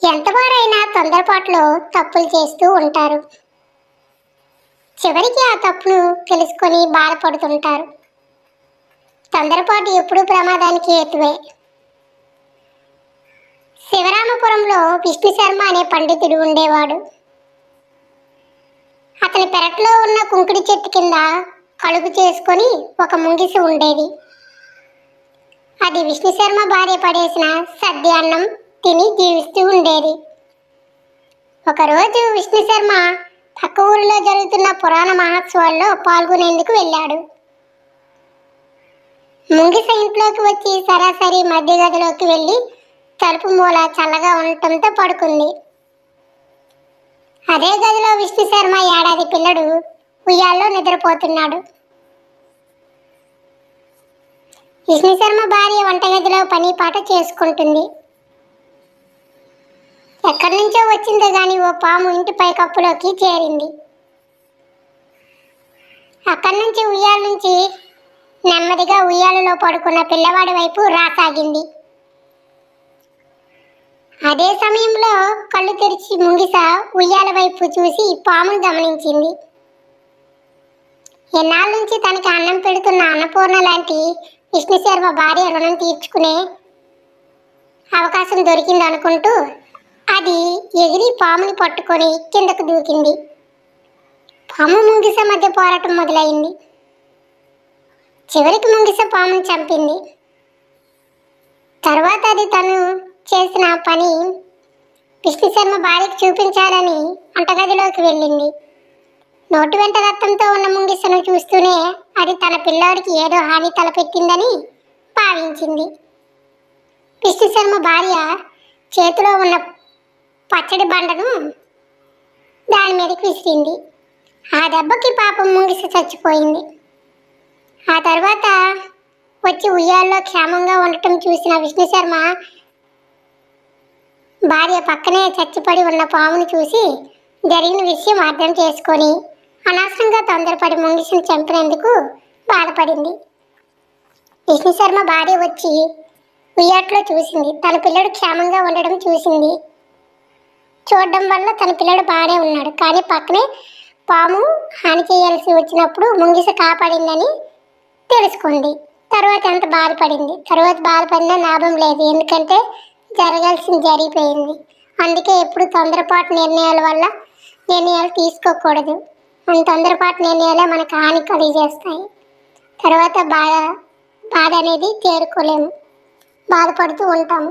ఎంతవారైనా తొందరపాటులో తప్పులు చేస్తూ ఉంటారు. చివరికి ఆ తప్పును తెలుసుకొని బాధపడుతుంటారు. తొందరపాటు ఎప్పుడూ ప్రమాదానికి హేతువే. శివరామపురంలో విష్ణు శర్మ అనే పండితుడు ఉండేవాడు. అతని పెరట్లో ఉన్న కుంకుడి చెట్టు కింద కలుగు చేసుకొని ఒక ముంగిస ఉండేది. అది విష్ణు శర్మ భార్య పడేసిన సద్ది అన్నం తిని జీవిస్తూ ఉండేది. ఒకరోజు విష్ణు శర్మ పక్క ఊరిలో జరుగుతున్న పురాణ మహోత్సవాల్లో పాల్గొనేందుకు వెళ్ళాడు. ముంగిస ఇంట్లోకి వచ్చి సరాసరి మధ్య గదిలోకి వెళ్ళి తలుపు మూల చల్లగా ఉండటంతో పడుకుంది. అదే గదిలో విష్ణు శర్మ ఏడాది పిల్లడు ఉయ్యాల్లో నిద్రపోతున్నాడు. విష్ణు శర్మ భార్య వంటగదిలో పని పాట చేసుకుంటుంది. ఎక్కడి నుంచో వచ్చిందో గాని ఓ పాము ఇంటి పైకప్పులోకి చేరింది. అక్కడి నుంచి ఉయ్యాల నుంచి నెమ్మదిగా ఉయ్యాలలో పడుకున్న పిల్లవాడి వైపు రాసాగింది. అదే సమయంలో కళ్ళు తెరిచి ముంగిస ఉయ్యాల వైపు చూసి పామును గమనించింది. ఎన్నాళ్ళ నుంచి తనకి అన్నం పెడుతున్న అన్నపూర్ణ లాంటి విష్ణు శర్మ భార్య రుణం తీర్చుకునే అవకాశం దొరికింది అనుకుంటూ అది ఎగిరి పాముని పట్టుకొని కిందకు దూకింది. పాము ముంగిస మధ్య పోరాటం మొదలైంది. చివరికి ముంగిస పాముని చంపింది. తర్వాత అది తను చేసిన పని విష్ణు శర్మ భార్యకు చూపించాలని వంటగదిలోకి వెళ్ళింది. నోటి వెంట రక్తంతో ఉన్న ముంగిసను చూస్తూనే అది తన పిల్లాడికి ఏదో హాని తలపెట్టిందని భావించింది. విష్ణు శర్మ భార్య చేతిలో ఉన్న పచ్చడి బండను దాని మీదకి విసిరింది. ఆ దెబ్బకి పాపం ముంగిస చచ్చిపోయింది. ఆ తర్వాత వచ్చి ఉయ్యాల్లో క్షేమంగా ఉండటం చూసిన విష్ణు శర్మ భార్య పక్కనే చచ్చిపడి ఉన్న పామును చూసి జరిగిన విషయం అర్థం చేసుకొని అనవసరంగా తొందరపడి ముంగిసను చంపినందుకు బాధపడింది. విష్ణు శర్మ భార్య వచ్చి ఉయ్యాట్లో చూసింది. తన పిల్లడు క్షేమంగా ఉండడం చూసింది. చూడడం వల్ల తన పిల్లడు బాగానే ఉన్నాడు. కానీ పక్కనే పాము హాని చేయాల్సి వచ్చినప్పుడు ముంగిస కాపాడిందని తెలుసుకుంది. తర్వాత ఎంత బాధపడింది. తర్వాత బాధపడినా లాభం లేదు. ఎందుకంటే జరగాల్సింది జరిగిపోయింది. అందుకే ఎప్పుడు తొందరపాటు నిర్ణయాలు తీసుకోకూడదు. మన తొందరపాటు నిర్ణయాలే మనకు హాని కలిగజేస్తాయి. తర్వాత బాధ అనేది తేరుకోలేము. బాధపడుతూ ఉంటాము.